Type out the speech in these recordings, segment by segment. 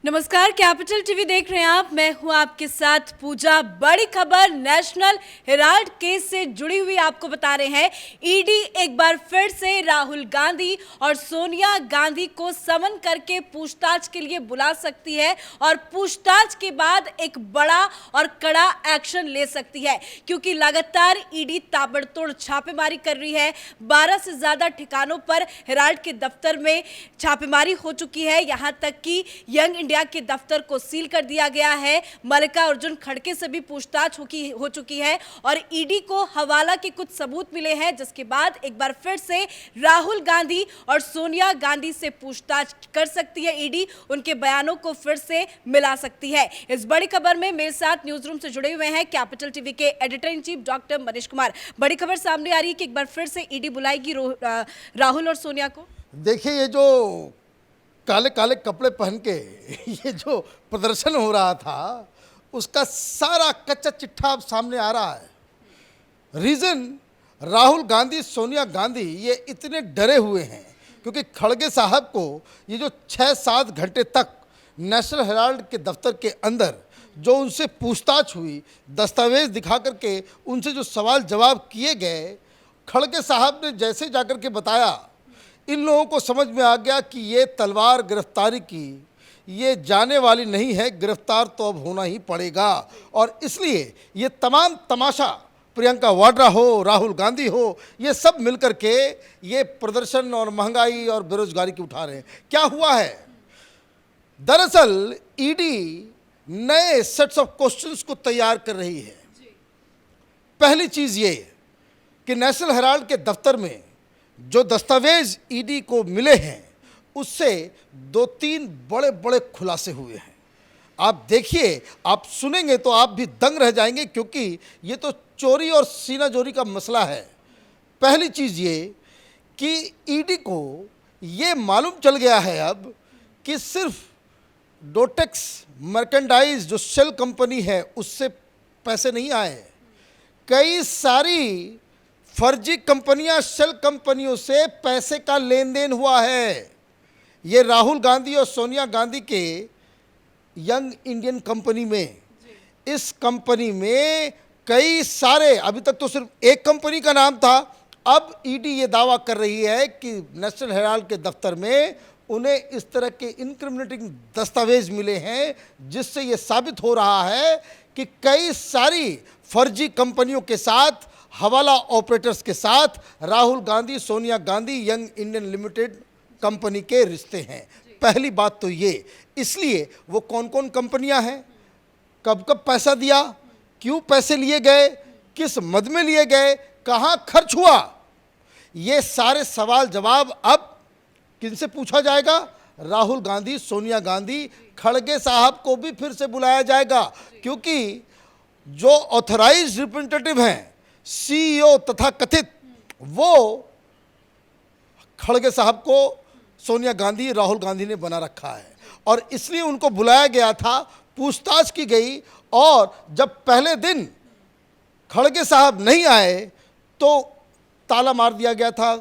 नमस्कार, capital TV देख रहे हैं आप। मैं हूं आपके साथ पूजा। बड़ी खबर नेशनल हेराल्ड केस से जुड़ी हुई आपको बता रहे हैं। ईडी एक बार फिर से राहुल गांधी और सोनिया गांधी को समन करके पूछताछ के लिए बुला सकती है और पूछताछ के बाद एक बड़ा और कड़ा एक्शन ले सकती है, क्योंकि लगातार ईडी ताबड़तोड़ छापेमारी कर रही है। 12 से ज्यादा ठिकानों पर हेराल्ड के दफ्तर में छापेमारी हो चुकी है। यहां तक कि यंग इंडिया के दफ्तर को सील कर दिया गया है। मल्लिकार्जुन खड़गे से भी पूछताछ हो चुकी है और ईडी को हवाला के कुछ सबूत मिले हैं, जिसके बाद एक बार फिर से राहुल गांधी और सोनिया गांधी से पूछताछ कर सकती है। ईडी उनके बयानों को फिर से मिला सकती है। इस बड़ी खबर में मेरे साथ न्यूज रूम से जुड़े हुए हैं कैपिटल टीवी के editor in chief doctor Manish Kumar. बड़ी खबर सामने आ रही है कि एक बार फिर से ईडी बुलाएगी राहुल और सोनिया को। देखिए, ये जो काले काले कपड़े पहन के ये जो प्रदर्शन हो रहा था, उसका सारा कच्चा चिट्ठा अब सामने आ रहा है। रीज़न, राहुल गांधी सोनिया गांधी ये इतने डरे हुए हैं क्योंकि खड़गे साहब को ये जो 6-7 घंटे तक नेशनल हेराल्ड के दफ्तर के अंदर जो उनसे पूछताछ हुई, दस्तावेज दिखा करके उनसे जो सवाल जवाब किए गए, खड़गे साहब ने जैसे जाकर के बताया, इन लोगों को समझ में आ गया कि ये तलवार गिरफ्तारी की ये जाने वाली नहीं है, गिरफ्तार तो अब होना ही पड़ेगा। और इसलिए ये तमाम तमाशा प्रियंका वाड्रा हो, राहुल गांधी हो, ये सब मिलकर के ये प्रदर्शन और महंगाई और बेरोजगारी की उठा रहे हैं। क्या हुआ है? दरअसल ईडी नए सेट्स ऑफ क्वेश्चंस को तैयार कर रही है। पहली चीज़ ये कि नेशनल हेराल्ड के दफ्तर में जो दस्तावेज ईडी को मिले हैं, उससे 2-3 बड़े बड़े खुलासे हुए हैं। आप देखिए, आप सुनेंगे तो आप भी दंग रह जाएंगे, क्योंकि ये तो चोरी और सीनाजोरी का मसला है। पहली चीज़ ये कि ईडी को ये मालूम चल गया है अब कि सिर्फ डोटेक्स मर्केंडाइज जो शेल कंपनी है, उससे पैसे नहीं आए। कई सारी फर्जी कंपनियां, शेल कंपनियों से पैसे का लेन देन हुआ है। ये राहुल गांधी और सोनिया गांधी के यंग इंडियन कंपनी में, इस कंपनी में कई सारे, अभी तक तो सिर्फ एक कंपनी का नाम था, अब ईडी ये दावा कर रही है कि नेशनल हेराल्ड के दफ्तर में उन्हें इस तरह के इनक्रिमिनेटिंग दस्तावेज मिले हैं, जिससे ये साबित हो रहा है कि कई सारी फर्जी कंपनियों के साथ, हवाला ऑपरेटर्स के साथ Rahul Gandhi Sonia Gandhi young Indian limited company के रिश्ते हैं। पहली बात तो ये। इसलिए वो कौन कौन कंपनियां हैं, कब कब पैसा दिया, क्यों पैसे लिए गए, किस मद में लिए गए, कहां खर्च हुआ, ये सारे सवाल जवाब अब किनसे पूछा जाएगा? राहुल गांधी सोनिया गांधी खड़गे साहब को भी फिर से बुलाया जाएगा, क्योंकि जो ऑथराइज्ड रिप्रेजेंटेटिव हैं, सीईओ तथा कथित, वो खड़गे साहब को सोनिया गांधी राहुल गांधी ने बना रखा है और इसलिए उनको बुलाया गया था। पूछताछ की गई और जब पहले दिन खड़गे साहब नहीं आए तो ताला मार दिया गया था,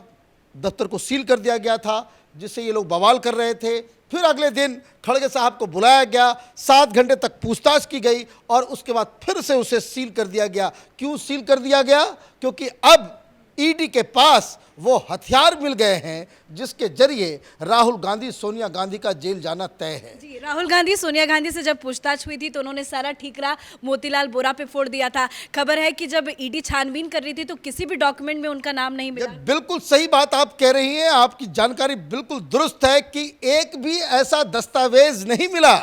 दफ्तर को सील कर दिया गया था, जिससे ये लोग बवाल कर रहे थे। फिर अगले दिन खड़गे साहब को बुलाया गया, 7 घंटे तक पूछताछ की गई और उसके बाद फिर से उसे सील कर दिया गया। क्यों सील कर दिया गया? क्योंकि अब ईडी के पास वो हथियार मिल गए हैं जिसके जरिए राहुल गांधी सोनिया गांधी का जेल जाना तय है। जी, राहुल गांधी सोनिया गांधी से जब पूछताछ हुई थी तो उन्होंने सारा ठीकरा मोतीलाल वोरा पे फोड़ दिया था। खबर है कि जब ईडी छानबीन कर रही थी तो किसी भी डॉक्यूमेंट में उनका नाम नहीं मिला। बिल्कुल सही बात आप कह रही हैं, आपकी जानकारी बिल्कुल दुरुस्त है कि एक भी ऐसा दस्तावेज नहीं मिला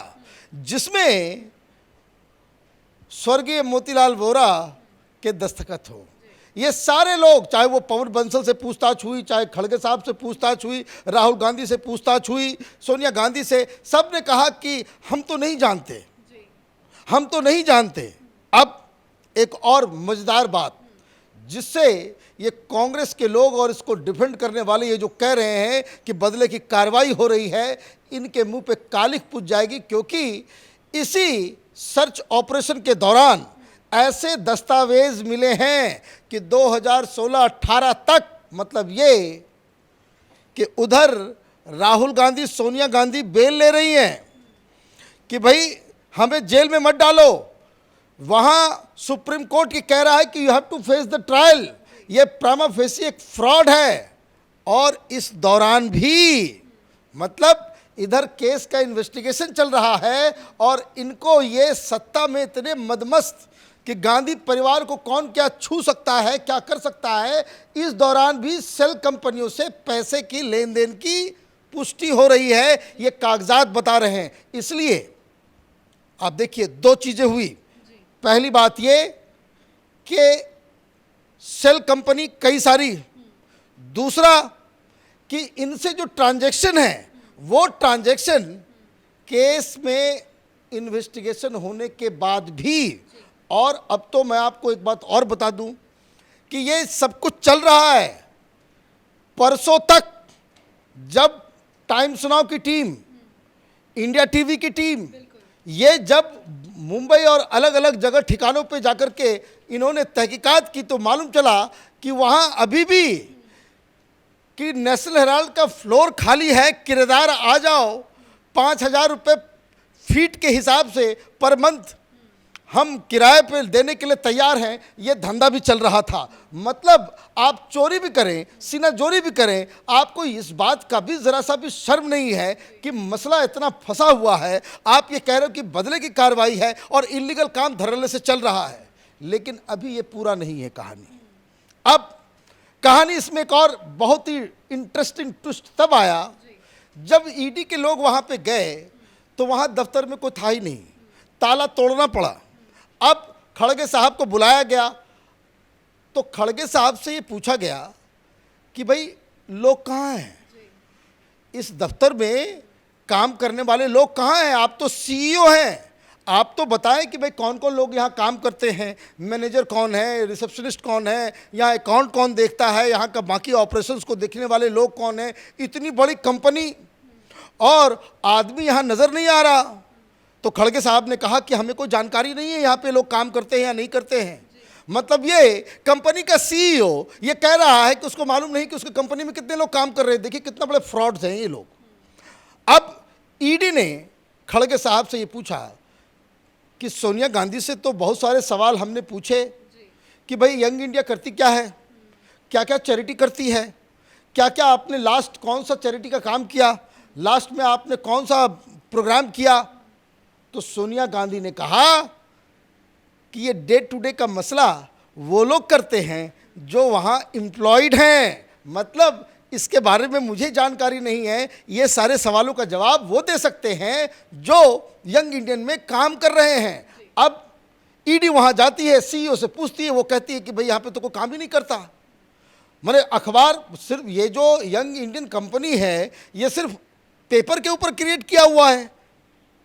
जिसमें स्वर्गीय मोतीलाल वोरा के दस्तखत हो। ये सारे लोग, चाहे वो पवन बंसल से पूछताछ हुई, चाहे खड़गे साहब से पूछताछ हुई, राहुल गांधी से पूछताछ हुई, सोनिया गांधी से, सब ने कहा कि हम तो नहीं जानते, हम तो नहीं जानते। अब एक और मजेदार बात, जिससे ये कांग्रेस के लोग और इसको डिफेंड करने वाले ये जो कह रहे हैं कि बदले की कार्रवाई हो रही है, इनके मुंह पे कालिख पुज जाएगी, क्योंकि इसी सर्च ऑपरेशन के दौरान ऐसे दस्तावेज मिले हैं कि 2016-18 तक, मतलब ये कि उधर राहुल गांधी सोनिया गांधी बेल ले रही हैं, कि भाई हमें जेल में मत डालो। वहाँ सुप्रीम कोर्ट ये कह रहा है कि you have to face the trial, ये प्रामा फेसी एक फ्रॉड है। और इस दौरान भी मतलब इधर केस का इन्वेस्टिगेशन चल रहा है और इनको ये सत्ता में इतने मदमस्त कि गांधी परिवार को कौन क्या छू सकता है, क्या कर सकता है, इस दौरान भी सेल कंपनियों से पैसे की लेन देन की पुष्टि हो रही है, ये कागजात बता रहे हैं। इसलिए आप देखिए दो चीज़ें हुई। पहली बात ये कि सेल कंपनी कई सारी, दूसरा कि इनसे जो ट्रांजैक्शन है वो ट्रांजैक्शन केस में इन्वेस्टिगेशन होने के बाद भी, और अब तो मैं आपको एक बात और बता दूं कि ये सब कुछ चल रहा है परसों तक, जब टाइम्स नाउ की टीम, इंडिया टीवी की टीम, ये जब मुंबई और अलग अलग जगह ठिकानों पे जाकर के इन्होंने तहकीकात की तो मालूम चला कि वहाँ अभी भी कि नेशनल हेराल्ड का फ्लोर खाली है, किराएदार आ जाओ, 5,000 रुपये फीट के हिसाब से पर मंथ हम किराए पे देने के लिए तैयार हैं, ये धंधा भी चल रहा था। मतलब आप चोरी भी करें, सीना जोरी भी करें, आपको इस बात का भी ज़रा सा भी शर्म नहीं है कि मसला इतना फंसा हुआ है, आप ये कह रहे हो कि बदले की कार्रवाई है और इलीगल काम धड़ल्ले से चल रहा है। लेकिन अभी ये पूरा नहीं है कहानी। अब कहानी इसमें एक और बहुत ही इंटरेस्टिंग ट्विस्ट तब आया जब ईडी के लोग वहाँ पे गए तो वहाँ दफ्तर में कोई था ही नहीं, ताला तोड़ना पड़ा। अब खड़गे साहब को बुलाया गया तो खड़गे साहब से ये पूछा गया कि भाई लोग कहाँ हैं, इस दफ्तर में काम करने वाले लोग कहाँ हैं, आप तो सीईओ हैं, आप तो बताएं कि भाई कौन कौन लोग यहाँ काम करते हैं, मैनेजर कौन है, रिसेप्शनिस्ट कौन है, यहाँ अकाउंट कौन देखता है, यहाँ का बाकी ऑपरेशंस को देखने वाले लोग कौन हैं, इतनी बड़ी कंपनी और आदमी यहाँ नज़र नहीं आ रहा। तो खड़गे साहब ने कहा कि हमें कोई जानकारी नहीं है यहाँ पे लोग काम करते हैं या नहीं करते हैं। मतलब ये कंपनी का सीईओ ये कह रहा है कि उसको मालूम नहीं कि उसकी कंपनी में कितने लोग काम कर रहे हैं। देखिए कितना बड़े फ्रॉड्स हैं ये लोग। अब ईडी ने खड़गे साहब से ये पूछा कि सोनिया गांधी से तो बहुत सारे सवाल हमने पूछे कि भाई यंग इंडिया करती क्या है, क्या क्या चैरिटी करती है, क्या क्या आपने लास्ट कौन सा चैरिटी का काम किया, लास्ट में आपने कौन सा प्रोग्राम किया। तो सोनिया गांधी ने कहा कि ये डे टू डे का मसला वो लोग करते हैं जो वहाँ एम्प्लॉयड हैं, मतलब इसके बारे में मुझे जानकारी नहीं है, ये सारे सवालों का जवाब वो दे सकते हैं जो यंग इंडियन में काम कर रहे हैं। अब ईडी वहाँ जाती है, सीईओ से पूछती है, वो कहती है कि भाई यहाँ पे तो कोई काम ही नहीं करता। मैंने अखबार सिर्फ ये जो यंग इंडियन कंपनी है ये सिर्फ पेपर के ऊपर क्रिएट किया हुआ है,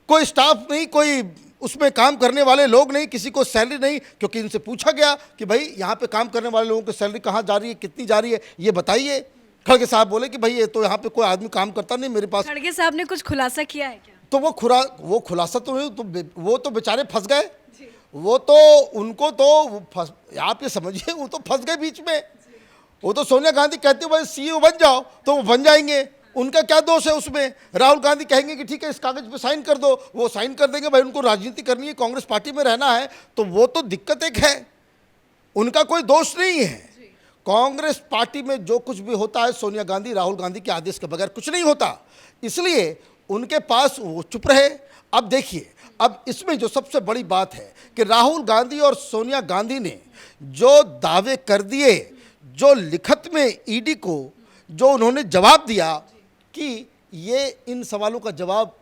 कोई स्टाफ नहीं, कोई उसमें काम करने वाले लोग नहीं, किसी को सैलरी नहीं। क्योंकि इनसे पूछा गया कि भाई यहाँ पे काम करने वाले लोगों की सैलरी कहाँ जा रही है, कितनी जा रही है, ये बताइए। खड़गे साहब बोले कि भाई ये तो यहाँ पे कोई आदमी काम करता नहीं मेरे पास। खड़गे साहब ने कुछ खुलासा किया है क्या? तो वो खुलासा तो नहीं, तो वो तो बेचारे फंस गए, वो तो उनको तो आप ये समझिए वो तो फंस गए बीच में। वो तो सोनिया गांधी कहती है भाई सीईओ बन जाओ तो वो बन जाएंगे, उनका क्या दोष है उसमें। राहुल गांधी कहेंगे कि ठीक है इस कागज पे साइन कर दो, वो साइन कर देंगे। भाई उनको राजनीति करनी है, कांग्रेस पार्टी में रहना है, तो वो तो दिक्कत एक है, उनका कोई दोष नहीं है। कांग्रेस पार्टी में जो कुछ भी होता है सोनिया गांधी राहुल गांधी के आदेश के बगैर कुछ नहीं होता, इसलिए उनके पास वो चुप रहे। अब देखिए, अब इसमें जो सबसे बड़ी बात है कि राहुल गांधी और सोनिया गांधी ने जो दावे कर दिए, जो लिखत में ईडी को जो उन्होंने जवाब दिया कि ये इन सवालों का जवाब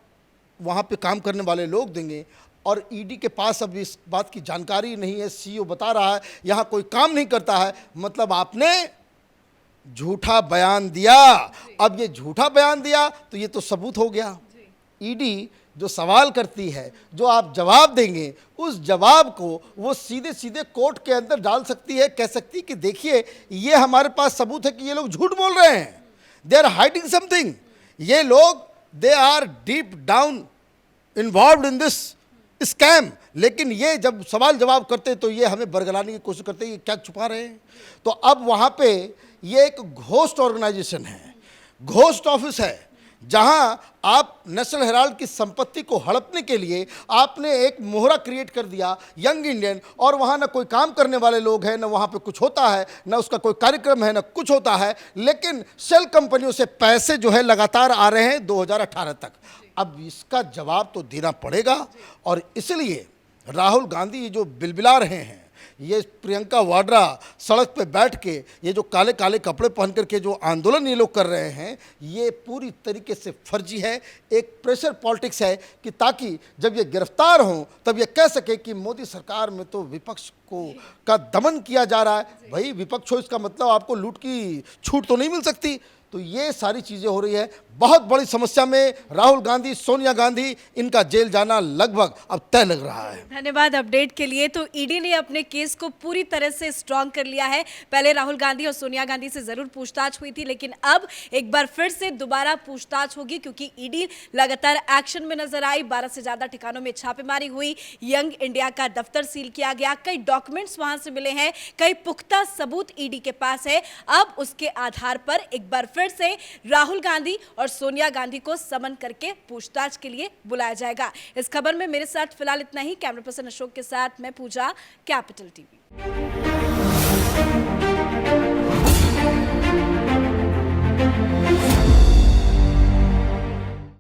वहाँ पे काम करने वाले लोग देंगे, और ईडी के पास अब इस बात की जानकारी नहीं है, सीईओ बता रहा है यहाँ कोई काम नहीं करता है, मतलब आपने झूठा बयान दिया। अब ये झूठा बयान दिया तो ये तो सबूत हो गया। ईडी जो सवाल करती है, जो आप जवाब देंगे, उस जवाब को वो सीधे सीधे कोर्ट के अंदर डाल सकती है, कह सकती है कि देखिए ये हमारे पास सबूत है कि ये लोग झूठ बोल रहे हैं, दे आर हाइडिंग समथिंग, ये लोग they are deep down involved in this scam. लेकिन ये जब सवाल जवाब करते तो ये हमें बरगलाने की कोशिश करते ये क्या छुपा रहे हैं। तो अब वहाँ पे ये एक घोस्ट ऑर्गेनाइजेशन है, घोस्ट ऑफिस है, जहां आप नेशनल हेराल्ड की संपत्ति को हड़पने के लिए आपने एक मोहरा क्रिएट कर दिया यंग इंडियन, और वहां ना कोई काम करने वाले लोग हैं, ना वहां पे कुछ होता है, ना उसका कोई कार्यक्रम है, ना कुछ होता है, लेकिन शेल कंपनियों से पैसे जो है लगातार आ रहे हैं 2018 तक। अब इसका जवाब तो देना पड़ेगा, और इसलिए राहुल गांधी ये जो बिलबिला रहे हैं, ये प्रियंका वाड्रा सड़क पे बैठ के ये जो काले काले कपड़े पहन करके जो आंदोलन ये लोग कर रहे हैं, ये पूरी तरीके से फर्जी है, एक प्रेशर पॉलिटिक्स है, कि ताकि जब ये गिरफ्तार हों तब ये कह सके कि मोदी सरकार में तो विपक्ष को का दमन किया जा रहा है। भाई विपक्ष हो इसका मतलब आपको लूट की छूट तो नहीं मिल सकती। तो ये सारी चीज़ें हो रही है। बहुत बड़ी समस्या में राहुल गांधी, सोनिया गांधी, इनका जेल जाना लगभग अब तय लग रहा है। धन्यवाद अपडेट के लिए। तो ईडी ने अपने केस को पूरी तरह से स्ट्रांग कर लिया है। पहले राहुल गांधी और सोनिया गांधी से जरूर पूछताछ हुई थी, लेकिन अब एक बार फिर से दोबारा पूछताछ होगी, क्योंकि ईडी लगातार एक्शन में नजर आई। 12 से ज्यादा ठिकानों में छापेमारी हुई, यंग इंडिया का दफ्तर सील किया गया, कई डॉक्यूमेंट्स वहां से मिले हैं, कई पुख्ता सबूत ईडी के पास है। अब उसके आधार पर एक बार फिर से राहुल गांधी और सोनिया गांधी को समन करके पूछताछ के लिए बुलाया जाएगा। इस खबर में मेरे साथ फिलहाल इतना ही। कैमरा पर्सन अशोक के साथ मैं पूजा, कैपिटल टीवी।